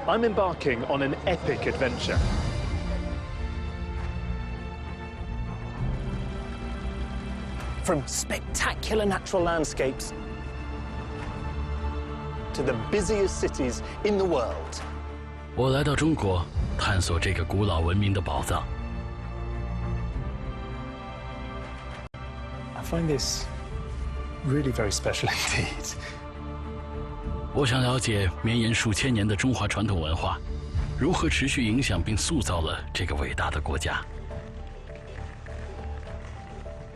I'm embarking on an epic adventure. From spectacular natural landscapes to the busiest cities in the world. 我来到中国，探索这个古老文明的宝藏。I find this really very special indeed. 我想了解绵延数千年的中华传统文化，如何持续影响并塑造了这个伟大的国家。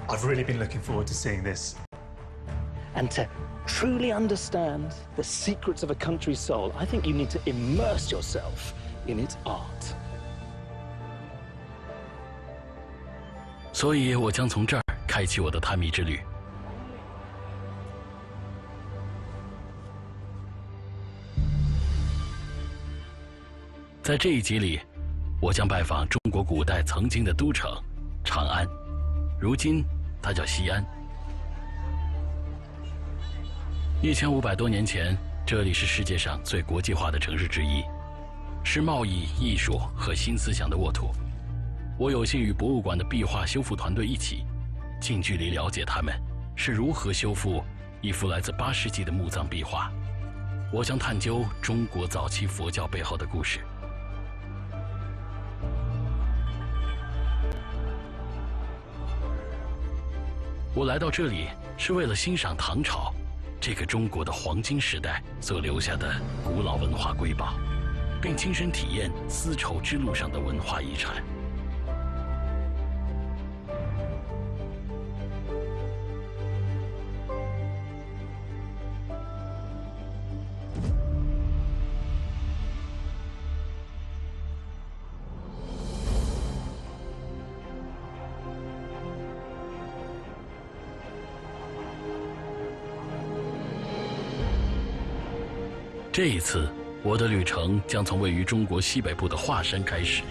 I've really been looking forward to seeing this. And to truly understand the secrets of a country's soul, I think you need to immerse yourself in its art. 所以我将从这儿开启我的探秘之旅。在这一集里，我将拜访中国古代曾经的都城长安，如今它叫西安。1500多年前，这里是世界上最国际化的城市之一，是贸易、艺术和新思想的沃土。我有幸与博物馆的壁画修复团队一起，近距离了解他们是如何修复一幅来自8世纪的墓葬壁画。我将探究中国早期佛教背后的故事。我来到这里是为了欣赏唐朝这个中国的黄金时代所留下的古老文化瑰宝，并亲身体验丝绸之路上的文化遗产。这一次，我的旅程将从位于中国西北部的华山开始。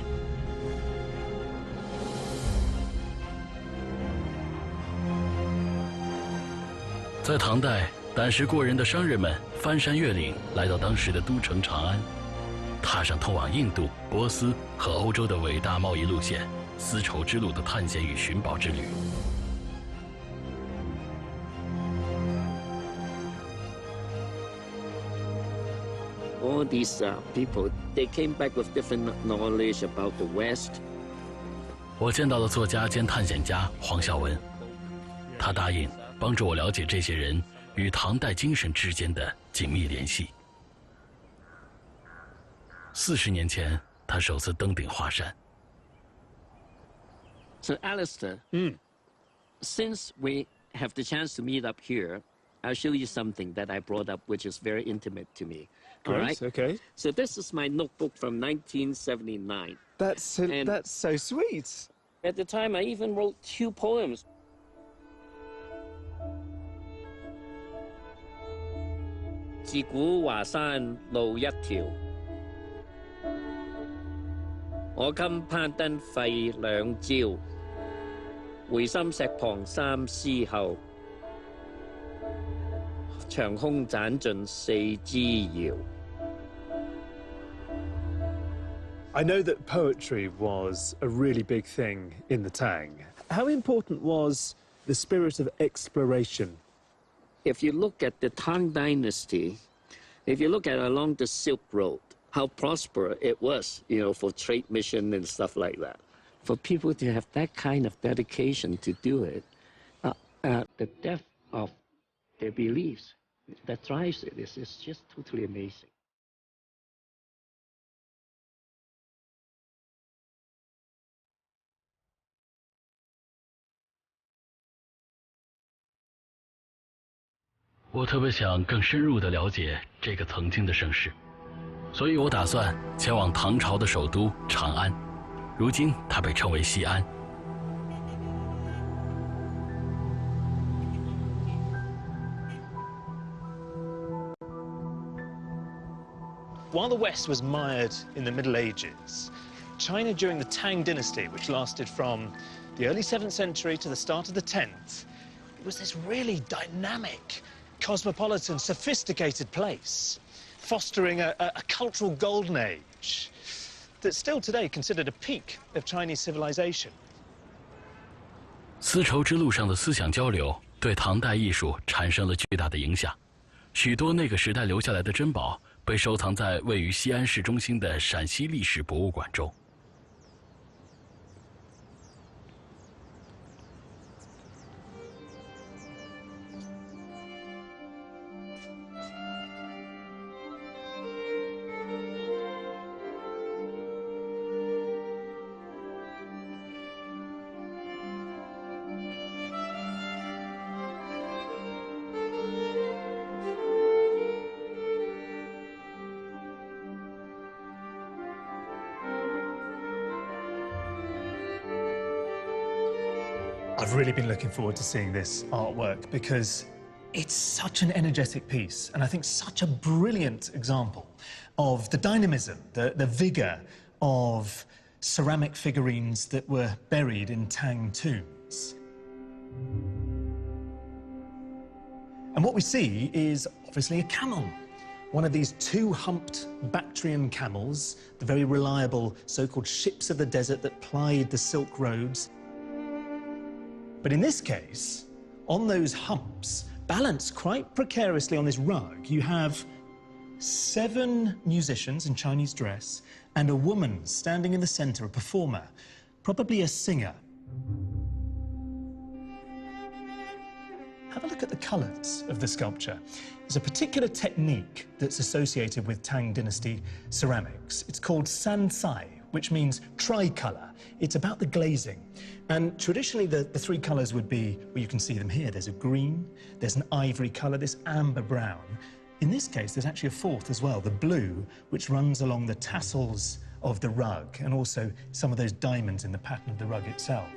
在唐代，胆识过人的商人们翻山越岭，来到当时的都城长安，踏上通往印度、波斯和欧洲的伟大贸易路线——丝绸之路的探险与寻宝之旅。All these people, they came back with different knowledge about the West. 我见到了作家兼探险家黄孝文，他答应帮助我了解这些人与唐代精神之间的紧密联系。40年前，他首次登顶华山。So, Alistair, since we have the chance to meet up here, I'll show you something that I brought up, which is very intimate to me. All right? Okay. So this is my notebook from 1979. That's so sweet. At the time, I even wrote 2 poems. 自古華山路一條，我今攀登費兩朝，回心石旁三思後，長空斬盡四枝遙。I know that poetry was a really big thing in the Tang. How important was the spirit of exploration? If you look at the Tang Dynasty, if you look at along the Silk Road, how prosperous it was, for trade mission and stuff like that. For people to have that kind of dedication to do it, the depth of their beliefs that drives it is just totally amazing. 我特别想更深入地了解这个曾经的盛世，所以我打算前往唐朝的首都长安，如今它被称为西安。While the West was mired in the Middle Ages, China during the Tang Dynasty, which lasted from the early 7th century to the start of the 10th, was this really dynamic, cosmopolitan, sophisticated place. fostering a cultural golden age that's still today considered a peak of Chinese civilization. 丝绸之路上的思想交流对唐代艺术产生了巨大的影响，许多那个时代留下来的珍宝被收藏在位于西安市中心的陕西历史博物馆中。I've really been looking forward to seeing this artwork because it's such an energetic piece and I think such a brilliant example of the dynamism, the vigour of ceramic figurines that were buried in Tang tombs. And what we see is obviously a camel. One of these two-humped Bactrian camels, the very reliable so-called ships of the desert that plied the Silk Roads. But in this case, on those humps, balanced quite precariously on this rug, you have 7 musicians in Chinese dress and a woman standing in the centre, a performer, probably a singer. Have a look at the colours of the sculpture. There's a particular technique that's associated with Tang Dynasty ceramics. It's called sansai, which means tricolour. It's about the glazing. And traditionally, the 3 colours would be, well, you can see them here. There's a green, there's an ivory colour, this amber brown. In this case, there's actually a 4th as well, the blue, which runs along the tassels of the rug, and also some of those diamonds in the pattern of the rug itself.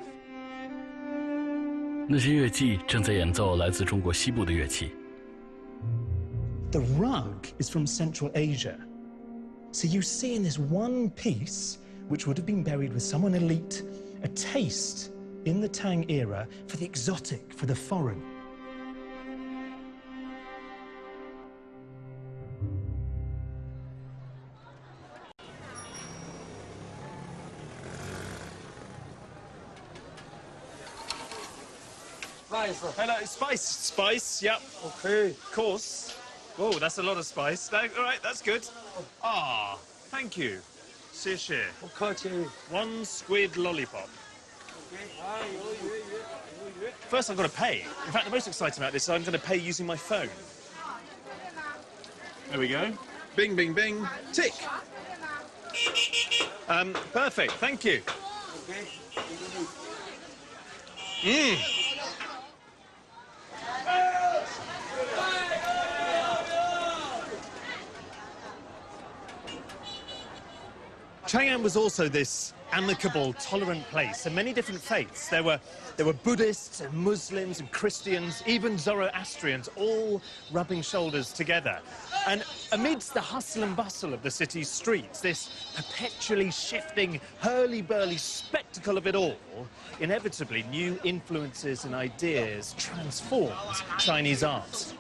那些乐器正在演奏来自中国西部的乐器。The rug is from Central Asia. So you see in this one piece, which would have been buried with someone elite, a taste in the Tang era for the exotic, for the foreign. Spice. Hello, spice. Spice, yep. Okay. Of course. Oh, that's a lot of spice. No, all right, that's good. Ah, thank you. 谢谢. 不客气。 1 squid lollipop. First, I've got to pay. In fact, the most exciting about this is I'm going to pay using my phone. There we go. Bing, bing, bing. Tick. Perfect. Thank you. Chang'an was also this amicable, tolerant place, and many different faiths. There were Buddhists and Muslims and Christians, even Zoroastrians, all rubbing shoulders together. And amidst the hustle and bustle of the city's streets, this perpetually shifting, hurly-burly spectacle of it all, inevitably new influences and ideas transformed Chinese art.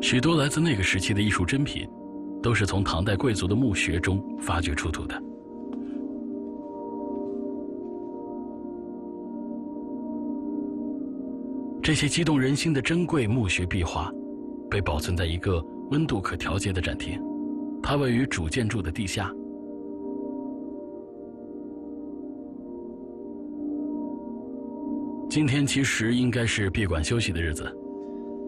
许多来自那个时期的艺术珍品，都是从唐代贵族的墓穴中发掘出土的。这些激动人心的珍贵墓穴壁画，被保存在一个温度可调节的展厅，它位于主建筑的地下。今天其实应该是闭馆休息的日子。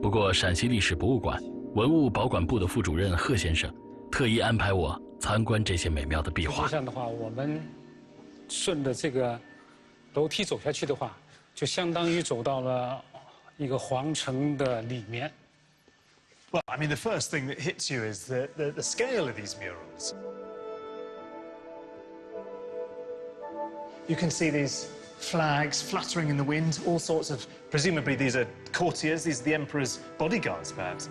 不过，陕西历史博物馆文物保管部的副主任贺先生特意安排我参观这些美妙的壁画。实际上的话，我们顺着这个楼梯走下去的话，就相当于走到了一个皇城的里面。Well, I mean, the first thing that hits you is the scale of these murals. You can see these flags fluttering in the wind, all sorts of, presumably these are courtiers, these are the emperor's bodyguards, perhaps.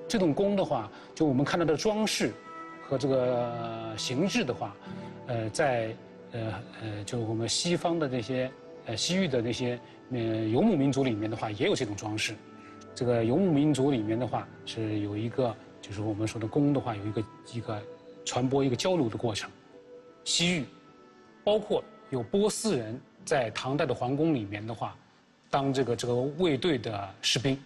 这种宫的话，就我们看到的装饰和这个形制的话，在就我们西方的这些西域的这些游牧民族里面的话，也有这种装饰。这个游牧民族里面的话，是有一个就是我们说的宫的话，有一个传播一个交流的过程。西域，包括有波斯人在唐代的皇宫里面的话，当这个卫队的士兵。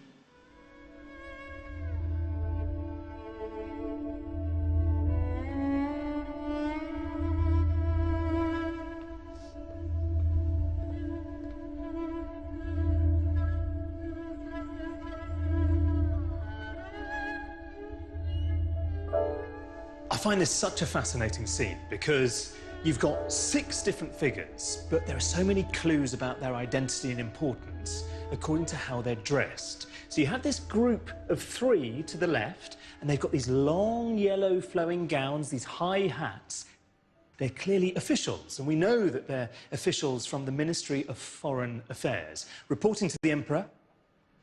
I find this such a fascinating scene because you've got 6 different figures, but there are so many clues about their identity and importance according to how they're dressed. So you have this group of 3 to the left, and they've got these long yellow flowing gowns, these high hats. They're clearly officials, and we know that they're officials from the Ministry of Foreign Affairs. Reporting to the Emperor,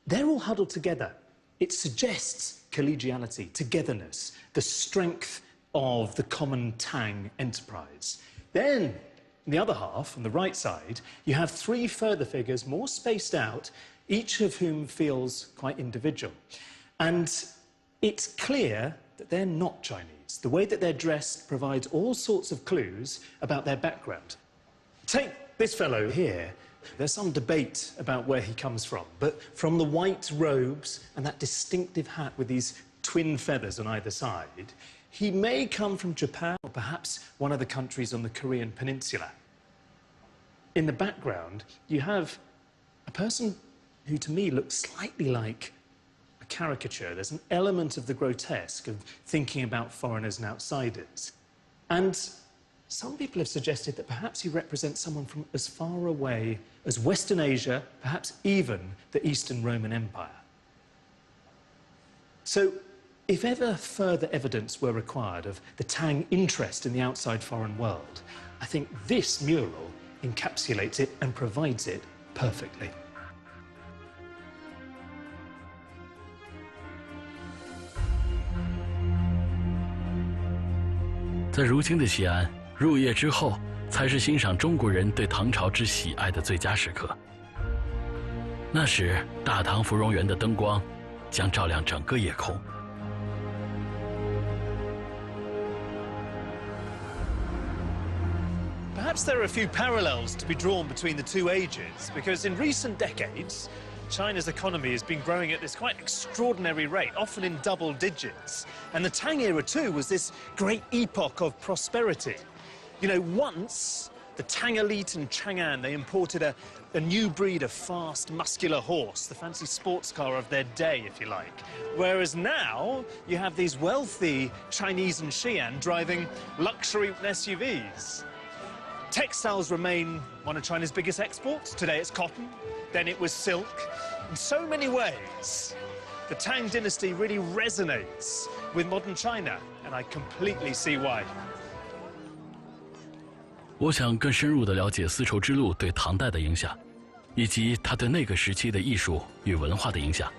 they're all huddled together. It suggests collegiality, togetherness, the strength of the common Tang enterprise. Then, in the other half, on the right side, you have 3 further figures, more spaced out, each of whom feels quite individual. And it's clear that they're not Chinese. The way that they're dressed provides all sorts of clues about their background. Take this fellow here. There's some debate about where he comes from, but from the white robes and that distinctive hat with these twin feathers on either side, he may come from Japan or perhaps one of the countries on the Korean peninsula. In the background, you have a person who to me looks slightly like a caricature. There's an element of the grotesque, of thinking about foreigners and outsiders. And some people have suggested that perhaps he represents someone from as far away as Western Asia, perhaps even the Eastern Roman Empire. So, if ever further evidence were required of the Tang interest in the outside foreign world, I think this mural encapsulates it and provides it perfectly. 在如今的西安，入夜之后才是欣赏中国人对唐朝之喜爱的最佳时刻。那时，大唐芙蓉园的灯光将照亮整个夜空。 Perhaps there are a few parallels to be drawn between the 2 ages, because in recent decades, China's economy has been growing at this quite extraordinary rate, often in double digits. And the Tang era too was this great epoch of prosperity. You know, once the Tang elite in Chang'an, they imported a new breed of fast, muscular horse, the fancy sports car of their day, if you like. Whereas now, you have these wealthy Chinese in Xi'an driving luxury SUVs. Textiles remain one of China's biggest exports. Today it's cotton, then it was silk. In so many ways, the Tang Dynasty really resonates with modern China, and I completely see why. 我想更深入地了解丝绸之路对唐代的影响，以及它对那个时期的艺术与文化的影响。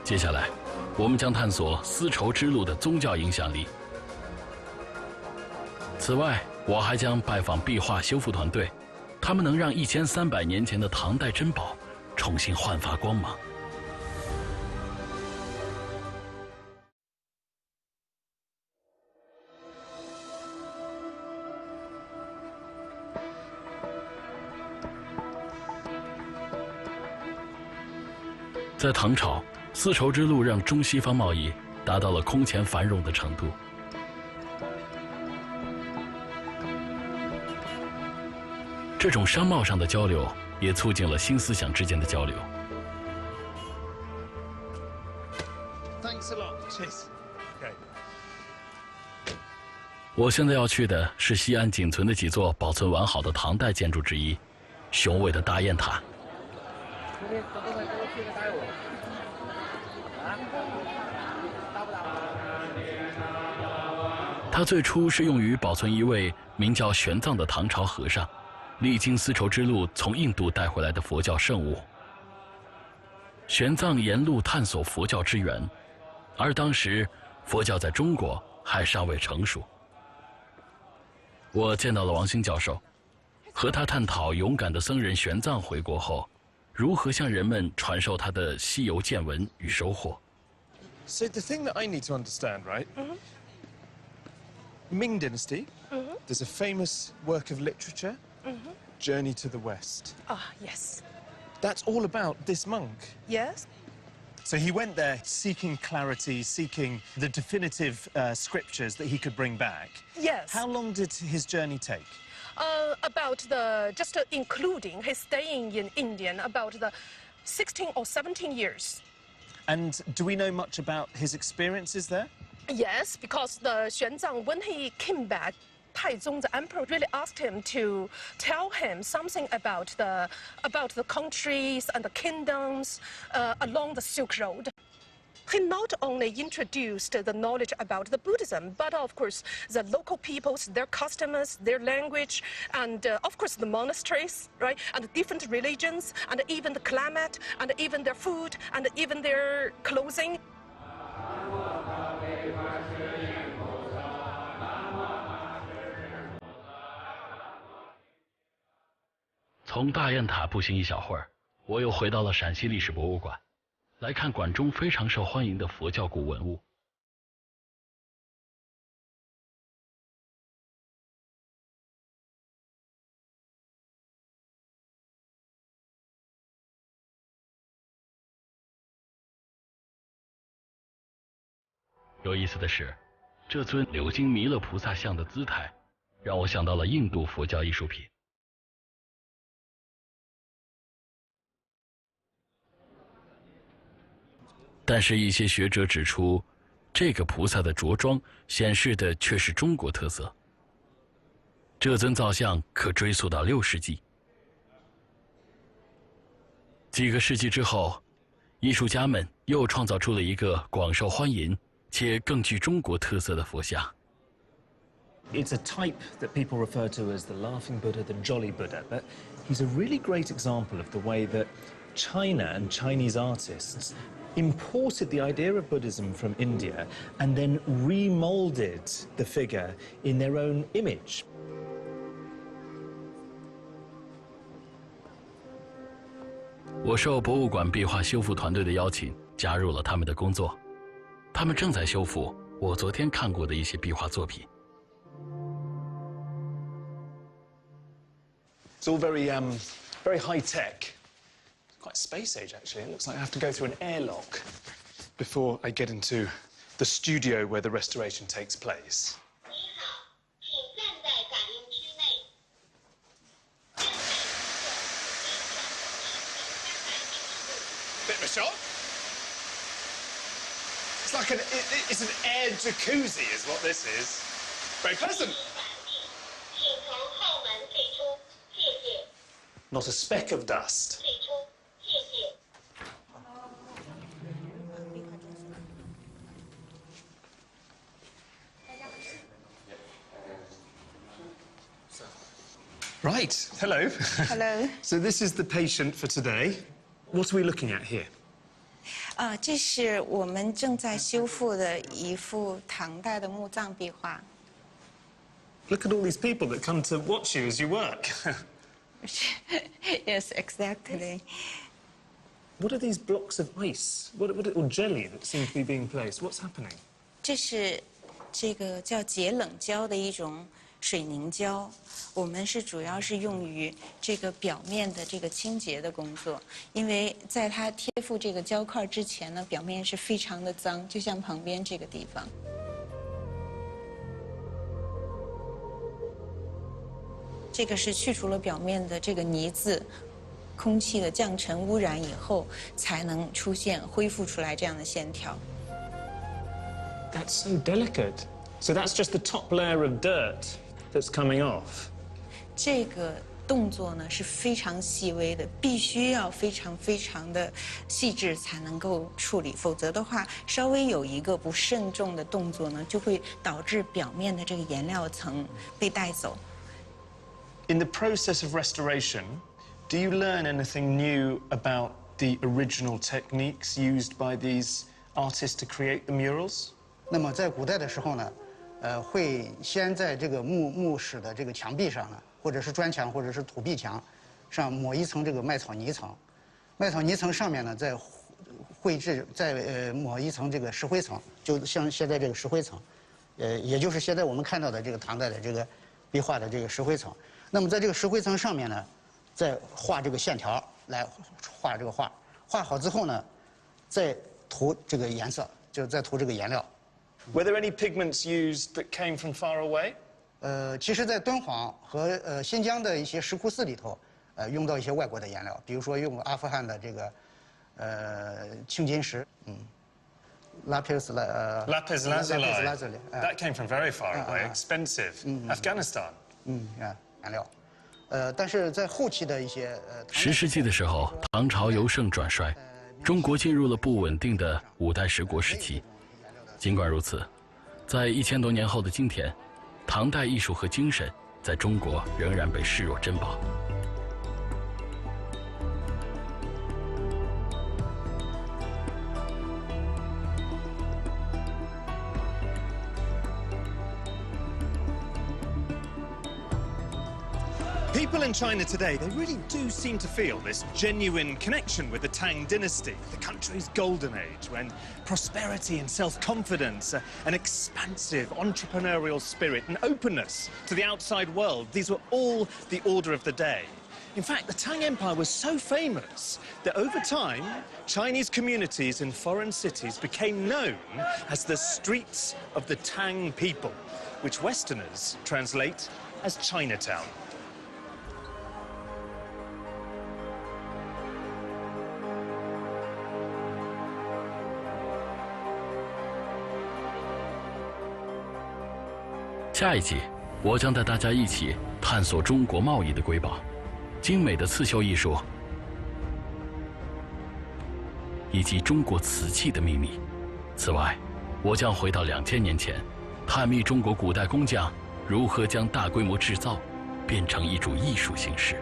接下来，我们将探索丝绸之路的宗教影响力。此外，我还将拜访壁画修复团队，他们能让1300年前的唐代珍宝重新焕发光芒。在唐朝，丝绸之路让中西方贸易达到了空前繁荣的程度。这种商贸上的交流也促进了新思想之间的交流。Thanks a lot. Cheers. Okay. 我现在要去的是西安仅存的几座保存完好的唐代建筑之一——雄伟的大雁塔。它最初是用于保存一位名叫玄奘的唐朝和尚，历经丝绸之路从印度带回来的佛教圣物。玄奘沿路探索佛教之源，而当时佛教在中国还尚未成熟。我见到了王兴教授，和他探讨勇敢的僧人玄奘回国后，如何向人们传授他的西游见闻与收获。So the thing that I need to understand, right? Ming Dynasty, there's a famous work of literature, Journey to the West. Ah, yes. That's all about this monk. Yes. So he went there seeking clarity, seeking the definitive scriptures that he could bring back. Yes. How long did his journey take? Just including his staying in India, about the 16 or 17 years. And do we know much about his experiences there? Yes, because the Xuanzang, when he came back, Taizong, the emperor, really asked him to tell him something about the countries and the kingdoms along the Silk Road. He not only introduced the knowledge about the Buddhism, but of course the local peoples, their customs, their language, and of course the monasteries, right, and the different religions, and even the climate, and even their food, and even their clothing. 从大雁塔步行一小会儿，我又回到了陕西历史博物馆，来看馆中非常受欢迎的佛教古文物。有意思的是，这尊鎏金弥勒菩萨像的姿态，让我想到了印度佛教艺术品。但是，一些学者指出，这个菩萨的着装显示的却是中国特色。这尊造像可追溯到6世纪。几个世纪之后，艺术家们又创造出了一个广受欢迎且更具中国特色的佛像。It's a type that people refer to as the laughing Buddha, the jolly Buddha, but he's a really great example of the way that China and Chinese artists imported the idea of Buddhism from India and then remolded the figure in their own image. 我受博物馆壁画修复团队的邀请，加入了他们的工作。他们正在修复我昨天看过的一些壁画作品。It's all very high tech. Quite space age, actually. It looks like I have to go through an airlock before I get into the studio where the restoration takes place. Bit of a shock. It's like it's an air jacuzzi is what this is. Very pleasant. Not a speck of dust. Right, hello. Hello. So this is the patient for today. What are we looking at here? 这是我们正在修复的一幅唐代的墓葬壁画。Look at all these people that come to watch you as you work. Yes, exactly. What are these blocks of ice? Or jelly that seem to be being placed? What's happening? 这是这个叫结冷胶的一种水凝胶，我们主要是用于这个表面的这个清洁的工作，因为在它贴附这个胶块之前呢，表面是非常的脏，就像旁边这个地方。这个是去除了表面的这个泥渍、空气的降尘污染以后，才能出现恢复出来这样的线条。That's so delicate. So that's just the top layer of dirt that's coming off. 这个动作呢是非常细微的，必须要非常的细致才能够处理，否则的话，稍微有一个不慎重的动作呢，就会导致表面的这个颜料层被带走。In the process of restoration, do you learn anything new about the original techniques used by these artists to create the murals? 那么在古代的时候呢，会先在这个墓室的这个墙壁上呢，或者是砖墙，或者是土壁墙上抹一层这个麦草泥层，麦草泥层上面呢再抹一层这个石灰层，就像现在这个石灰层，也就是现在我们看到的这个唐代的这个壁画的这个石灰层。那么在这个石灰层上面呢，再画这个线条来画这个画，画好之后呢，再涂这个颜色，就再涂这个颜料。Were there any pigments used that came from far away? 其实，在敦煌和新疆的一些石窟寺里头，用到一些外国的颜料，比如说用阿富汗的这个青金石，lapis lazuli. That came from very far away, expensive. Afghanistan. 颜料。但是在后期的一些10世纪的时候，唐朝由盛转衰，中国进入了不稳定的五代十国时期。尽管如此，在1000多年后的今天，唐代艺术和精神在中国仍然被视若珍宝。People in China today, they really do seem to feel this genuine connection with the Tang Dynasty, the country's golden age, when prosperity and self-confidence, an expansive entrepreneurial spirit and openness to the outside world, these were all the order of the day. In fact, the Tang Empire was so famous that over time, Chinese communities in foreign cities became known as the streets of the Tang people, which Westerners translate as Chinatown. 下一集，我将带大家一起探索中国贸易的瑰宝、精美的刺绣艺术，以及中国瓷器的秘密。此外，我将回到2000年前，探秘中国古代工匠如何将大规模制造变成一种艺术形式。